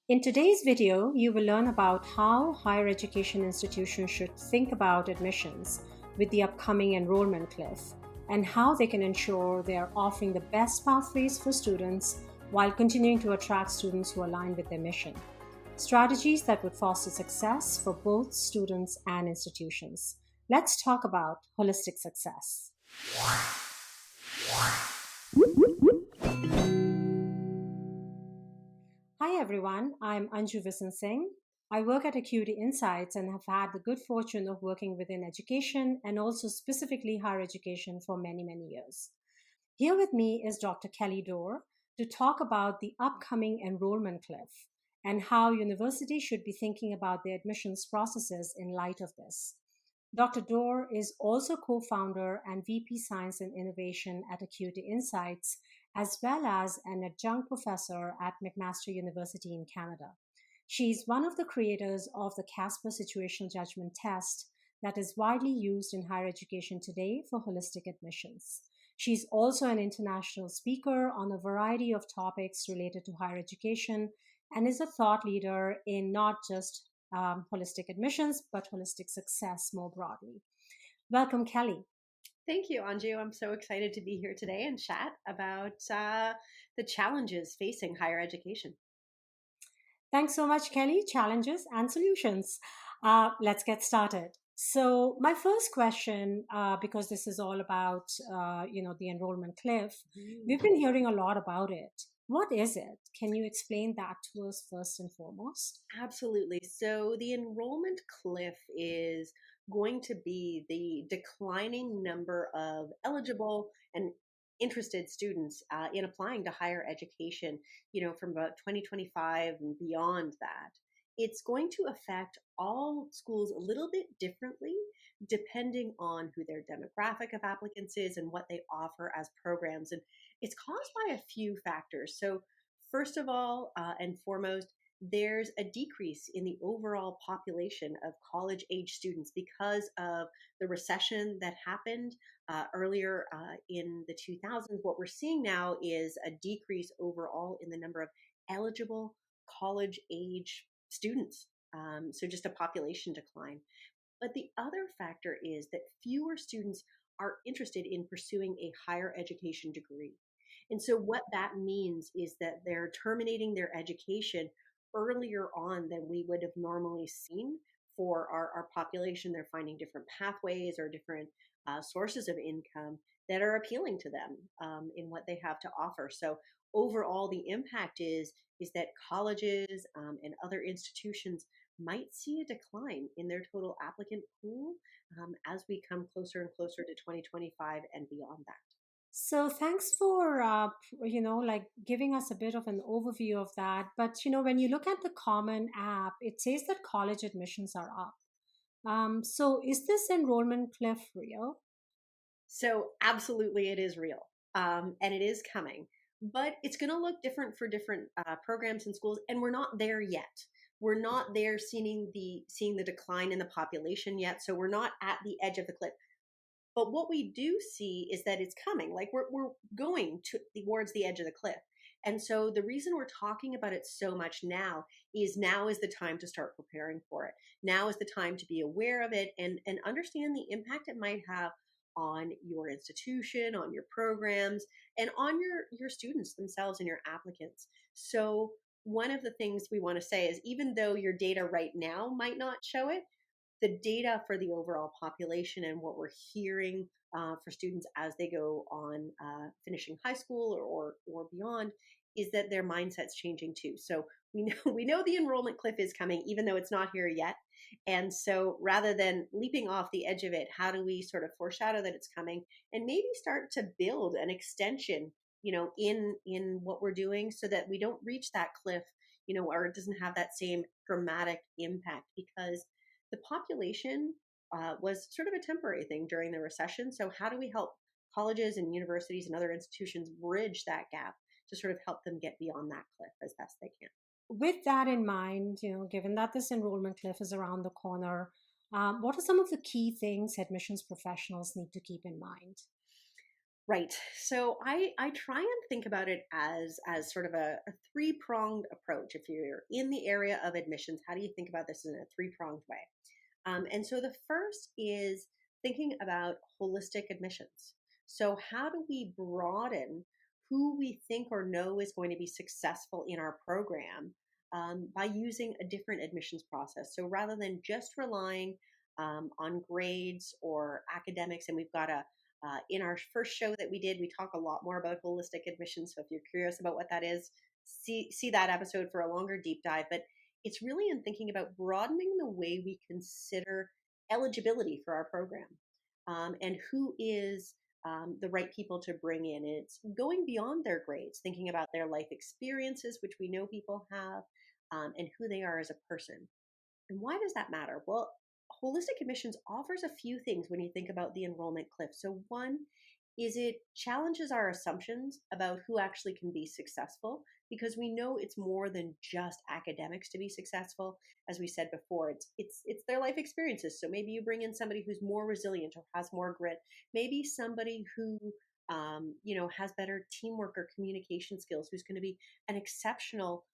In today's video, you will learn about how higher education institutions should think about admissions with the upcoming enrollment cliff and how they can ensure they are offering the best pathways for students while continuing to attract students who align with their mission. Strategies that would foster success for both students and institutions. Let's talk about holistic success. Hi everyone, I'm Anju Visen-Singh. I work at Acuity Insights and have had the good fortune of working within education and also specifically higher education for many, many years. Here with me is Dr. Kelly Dore to talk about the upcoming enrollment cliff and how universities should be thinking about their admissions processes in light of this. Dr. Dore is also co founder and VP Science and Innovation at Acuity Insights, as well as an adjunct professor at McMaster University in Canada. She's one of the creators of the Casper Situational Judgment Test that is widely used in higher education today for holistic admissions. She's also an international speaker on a variety of topics related to higher education and is a thought leader in not just holistic admissions, but holistic success more broadly. Welcome, Kelly. Thank you, Anju. I'm so excited to be here today and chat about the challenges facing higher education. Thanks so much, Kelly. Challenges and solutions. Let's get started. So, my first question, because this is all about the enrollment cliff, we've been hearing a lot about it. What is it? Can you explain that to us first and foremost? Absolutely. So the enrollment cliff is going to be the declining number of eligible and interested students in applying to higher education, from about 2025 and beyond that. It's going to affect all schools a little bit differently depending on who their demographic of applicants is and what they offer as programs. And it's caused by a few factors. So, first of all, and foremost, there's a decrease in the overall population of college age students because of the recession that happened earlier in the 2000s. What we're seeing now is a decrease overall in the number of eligible college age students. So just a population decline. But the other factor is that fewer students are interested in pursuing a higher education degree. And so what that means is that they're terminating their education earlier on than we would have normally seen for our population. They're finding different pathways or different sources of income that are appealing to them in what they have to offer. So overall, the impact is that colleges and other institutions might see a decline in their total applicant pool as we come closer and closer to 2025 and beyond that. So thanks for giving us a bit of an overview of that. But when you look at the Common App, it says that college admissions are up. So is this enrollment cliff real? So absolutely, it is real, and it is coming. But it's going to look different for different programs and schools, and we're not there yet. We're not there seeing the decline in the population yet. So we're not at the edge of the cliff. But what we do see is that it's coming. Like we're going towards the edge of the cliff. And so the reason we're talking about it so much now is the time to start preparing for it. Now is the time to be aware of it and understand the impact it might have on your institution, on your programs, and on your students themselves and your applicants. So one of the things we want to say is even though your data right now might not show it, the data for the overall population and what we're hearing for students as they go on finishing high school or beyond is that their mindset's changing too. So we know the enrollment cliff is coming, even though it's not here yet. And so rather than leaping off the edge of it, how do we sort of foreshadow that it's coming and maybe start to build an extension, in what we're doing so that we don't reach that cliff, or it doesn't have that same dramatic impact because the population was sort of a temporary thing during the recession. So how do we help colleges and universities and other institutions bridge that gap to sort of help them get beyond that cliff as best they can? With that in mind, given that this enrollment cliff is around the corner, what are some of the key things admissions professionals need to keep in mind? Right. So I try and think about it as sort of a three-pronged approach. If you're in the area of admissions, how do you think about this in a three-pronged way? And so the first is thinking about holistic admissions. So how do we broaden who we think or know is going to be successful in our program by using a different admissions process? So rather than just relying on grades or academics, and we've got a in our first show that we did, we talk a lot more about holistic admissions. So if you're curious about what that is, see that episode for a longer deep dive. But it's really in thinking about broadening the way we consider eligibility for our program, and who is the right people to bring in. And it's going beyond their grades, thinking about their life experiences, which we know people have, and who they are as a person. And why does that matter? Well, holistic admissions offers a few things when you think about the enrollment cliff. So, one is it challenges our assumptions about who actually can be successful because we know it's more than just academics to be successful. As we said before, it's their life experiences. So maybe you bring in somebody who's more resilient or has more grit. Maybe somebody who has better teamwork or communication skills, who's going to be an exceptional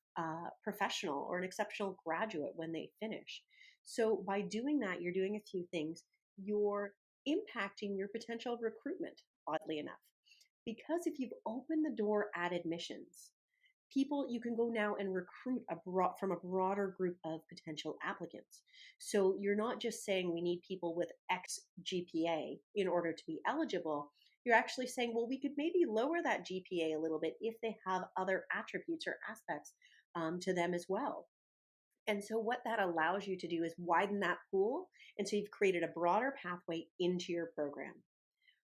professional or an exceptional graduate when they finish. So by doing that, you're doing a few things. You're impacting your potential recruitment, oddly enough. Because if you've opened the door at admissions, people you can go now and recruit from a broader group of potential applicants. So you're not just saying we need people with X GPA in order to be eligible. You're actually saying, well, we could maybe lower that GPA a little bit if they have other attributes or aspects to them as well. And so what that allows you to do is widen that pool. And so you've created a broader pathway into your program.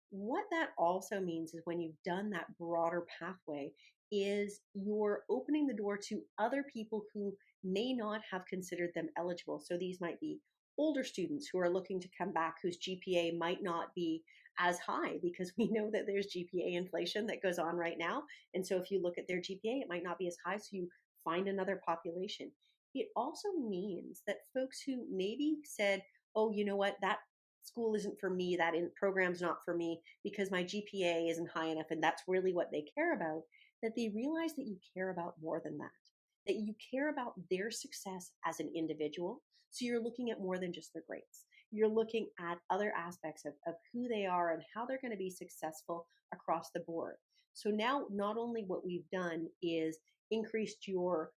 What that also means is when you've done that broader pathway is you're opening the door to other people who may not have considered them eligible. So these might be older students who are looking to come back whose GPA might not be as high because we know that there's GPA inflation that goes on right now. And so if you look at their GPA, it might not be as high. So you find another population. It also means that folks who maybe said, oh, you know what, that school isn't for me, that program's not for me because my GPA isn't high enough, and that's really what they care about, that they realize that you care about more than that you care about their success as an individual. So you're looking at more than just their grades. You're looking at other aspects of who they are and how they're going to be successful across the board. So now, not only what we've done is increased your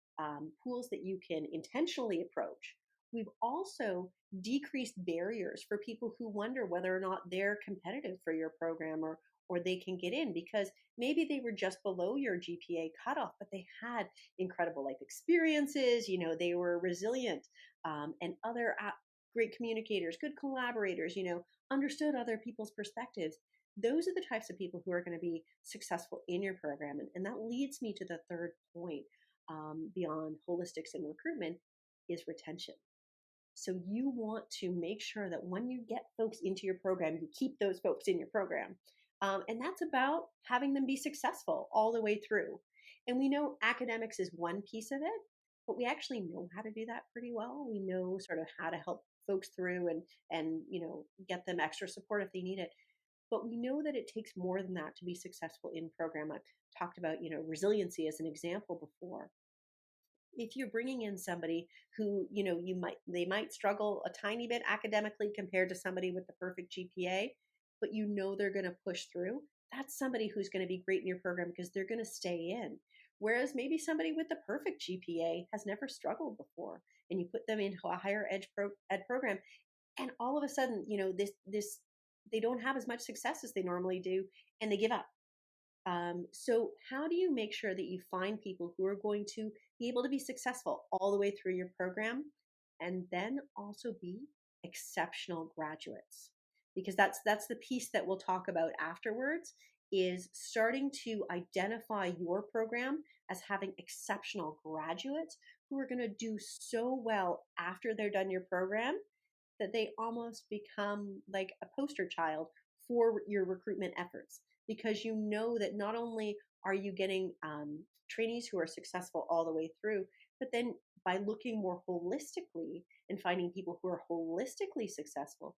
pools that you can intentionally approach, we've also decreased barriers for people who wonder whether or not they're competitive for your program or they can get in because maybe they were just below your GPA cutoff, but they had incredible life experiences. They were resilient, and other great communicators, good collaborators, understood other people's perspectives. Those are the types of people who are going to be successful in your program. And that leads me to the third point, beyond holistics and recruitment, is retention. So you want to make sure that when you get folks into your program, you keep those folks in your program. And that's about having them be successful all the way through. And we know academics is one piece of it, but we actually know how to do that pretty well. We know sort of how to help folks through and get them extra support if they need it. But we know that it takes more than that to be successful in program. I've talked about, resiliency as an example before. If you're bringing in somebody who they might struggle a tiny bit academically compared to somebody with the perfect GPA, but they're going to push through, that's somebody who's going to be great in your program because they're going to stay in. Whereas maybe somebody with the perfect GPA has never struggled before, and you put them into a higher ed program, and all of a sudden this they don't have as much success as they normally do, and they give up. So how do you make sure that you find people who are going to be able to be successful all the way through your program and then also be exceptional graduates? Because that's the piece that we'll talk about afterwards, is starting to identify your program as having exceptional graduates who are going to do so well after they're done your program that they almost become like a poster child for your recruitment efforts, because that not only are you getting trainees who are successful all the way through, but then by looking more holistically and finding people who are holistically successful,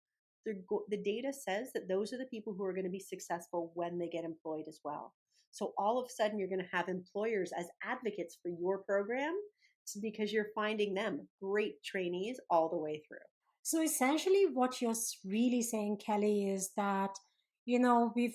the data says that those are the people who are going to be successful when they get employed as well. So all of a sudden, you're going to have employers as advocates for your program because you're finding them great trainees all the way through. So essentially, what you're really saying, Kelly, is that, we've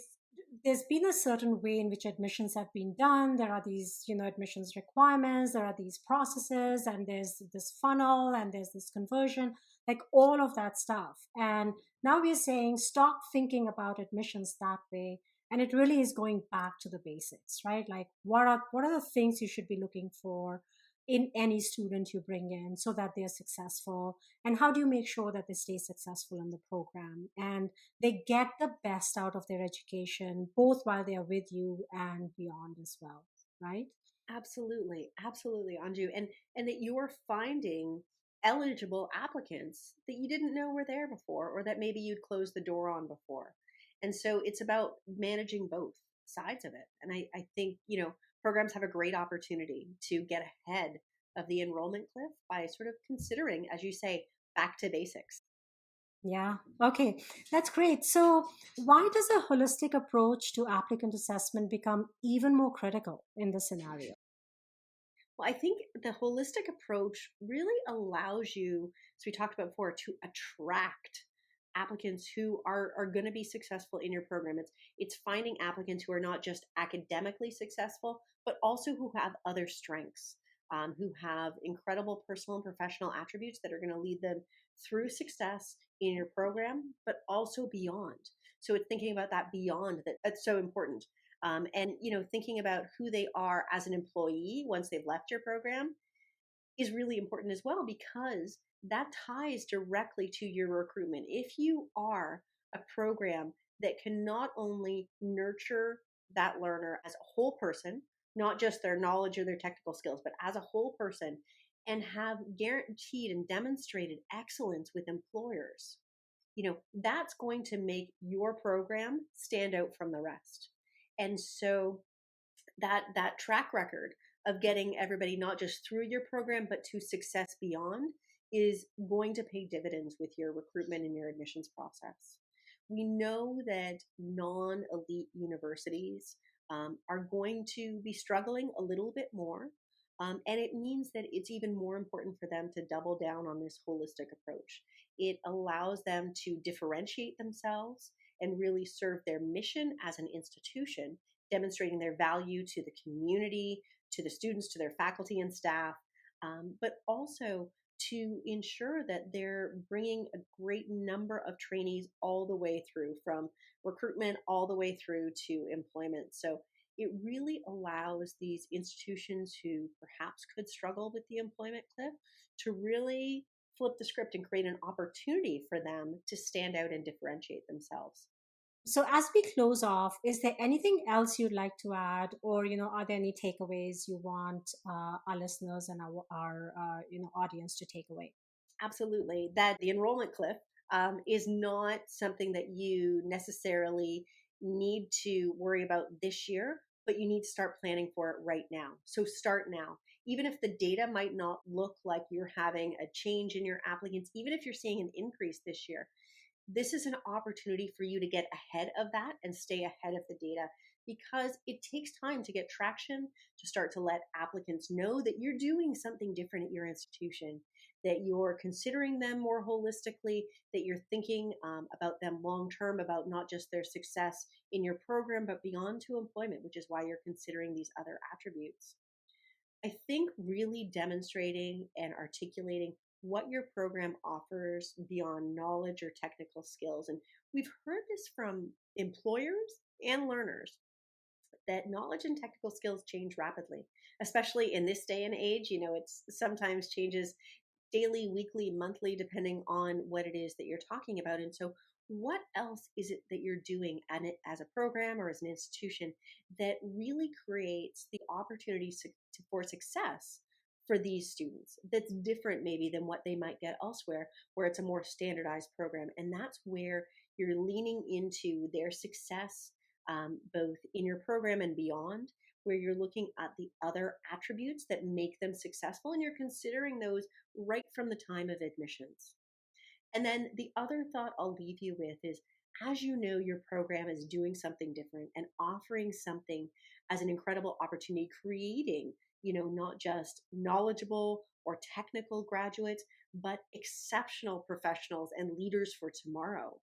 there's been a certain way in which admissions have been done. There are these, admissions requirements, there are these processes, and there's this funnel, and there's this conversion, like all of that stuff. And now we're saying stop thinking about admissions that way. And it really is going back to the basics, right? Like what are the things you should be looking for in any student you bring in so that they're successful, and how do you make sure that they stay successful in the program and they get the best out of their education both while they are with you and beyond as well, right? Absolutely, absolutely, Anju, and that you're finding eligible applicants that you didn't know were there before, or that maybe you'd closed the door on before. And so it's about managing both sides of it. And I think programs have a great opportunity to get ahead of the enrollment cliff by sort of considering, as you say, back to basics. Yeah, okay, that's great. So why does a holistic approach to applicant assessment become even more critical in this scenario? Well, I think the holistic approach really allows you, as we talked about before, to attract applicants who are going to be successful in your program. It's finding applicants who are not just academically successful, but also who have other strengths, who have incredible personal and professional attributes that are going to lead them through success in your program, but also beyond. So it's thinking about that beyond that's so important. And thinking about who they are as an employee once they've left your program is really important as well, because that ties directly to your recruitment. If you are a program that can not only nurture that learner as a whole person, not just their knowledge or their technical skills, but as a whole person, and have guaranteed and demonstrated excellence with employers, that's going to make your program stand out from the rest. And so that track record of getting everybody not just through your program but to success beyond is going to pay dividends with your recruitment and your admissions process. We know that non-elite universities are going to be struggling a little bit more, and it means that it's even more important for them to double down on this holistic approach. It allows them to differentiate themselves and really serve their mission as an institution, demonstrating their value to the community, to the students, to their faculty and staff, but also to ensure that they're bringing a great number of trainees all the way through, from recruitment all the way through to employment. So it really allows these institutions who perhaps could struggle with the employment cliff to really flip the script and create an opportunity for them to stand out and differentiate themselves. So as we close off, is there anything else you'd like to add, or are there any takeaways you want our listeners and our audience to take away? Absolutely. That the enrollment cliff is not something that you necessarily need to worry about this year, but you need to start planning for it right now. So start now. Even if the data might not look like you're having a change in your applicants, even if you're seeing an increase this year, this is an opportunity for you to get ahead of that and stay ahead of the data, because it takes time to get traction, to start to let applicants know that you're doing something different at your institution, that you're considering them more holistically, that you're thinking about them long term, about not just their success in your program, but beyond to employment, which is why you're considering these other attributes. I think really demonstrating and articulating what your program offers beyond knowledge or technical skills. And we've heard this from employers and learners, that knowledge and technical skills change rapidly, especially in this day and age. It's sometimes changes daily, weekly, monthly, depending on what it is that you're talking about. And so, what else is it that you're doing at it as a program or as an institution that really creates the opportunity for success for these students, that's different maybe than what they might get elsewhere, where it's a more standardized program? And that's where you're leaning into their success, both in your program and beyond, where you're looking at the other attributes that make them successful, and you're considering those right from the time of admissions. And then the other thought I'll leave you with is, as you know, your program is doing something different and offering something as an incredible opportunity, creating, not just knowledgeable or technical graduates, but exceptional professionals and leaders for tomorrow.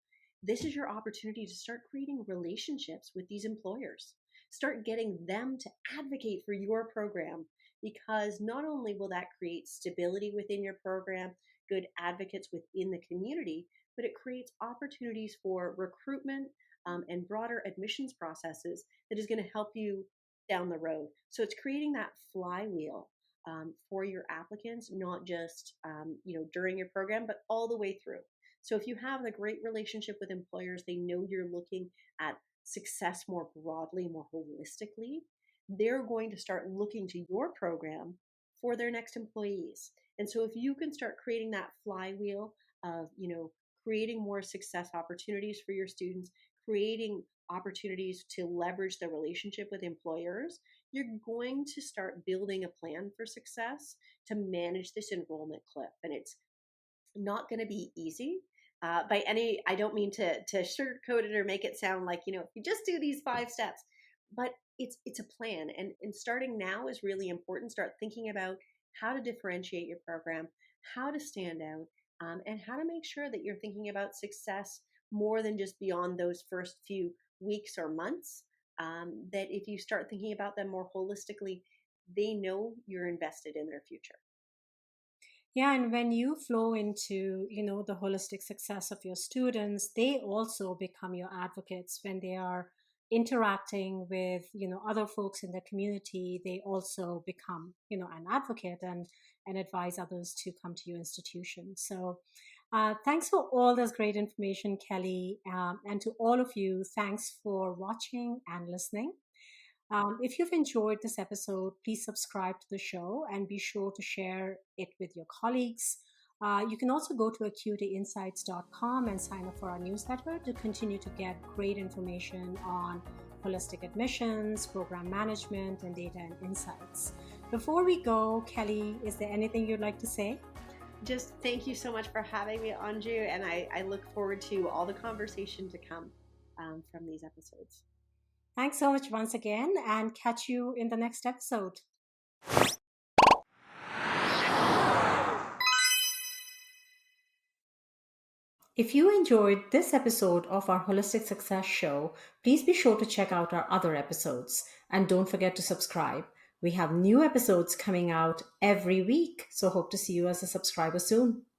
This is your opportunity to start creating relationships with these employers. Start getting them to advocate for your program, because not only will that create stability within your program, good advocates within the community, but it creates opportunities for recruitment, and broader admissions processes that is going to help you down the road. So it's creating that flywheel, for your applicants, not just during your program, but all the way through. So if you have a great relationship with employers, they know you're looking at success more broadly, more holistically. They're going to start looking to your program for their next employees. And so if you can start creating that flywheel of, creating more success opportunities for your students, creating opportunities to leverage the relationship with employers, you're going to start building a plan for success to manage this enrollment cliff. And it's not going to be easy. By any, I don't mean to sugarcoat it or make it sound like, if you just do these 5 steps, but it's a plan. And starting now is really important. Start thinking about how to differentiate your program, how to stand out, and how to make sure that you're thinking about success more than just beyond those first few weeks or months. That if you start thinking about them more holistically, they know you're invested in their future. Yeah, and when you flow into, the holistic success of your students, they also become your advocates when they are interacting with, other folks in the community. They also become, an advocate and advise others to come to your institution. So thanks for all this great information, Kelly. And to all of you, thanks for watching and listening. If you've enjoyed this episode, please subscribe to the show and be sure to share it with your colleagues. You can also go to acuityinsights.com and sign up for our newsletter to continue to get great information on holistic admissions, program management, and data and insights. Before we go, Kelly, is there anything you'd like to say? Just thank you so much for having me, Anju, and I look forward to all the conversation to come, from these episodes. Thanks so much once again, and catch you in the next episode. If you enjoyed this episode of our Holistic Success Show, please be sure to check out our other episodes. And don't forget to subscribe. We have new episodes coming out every week, so hope to see you as a subscriber soon.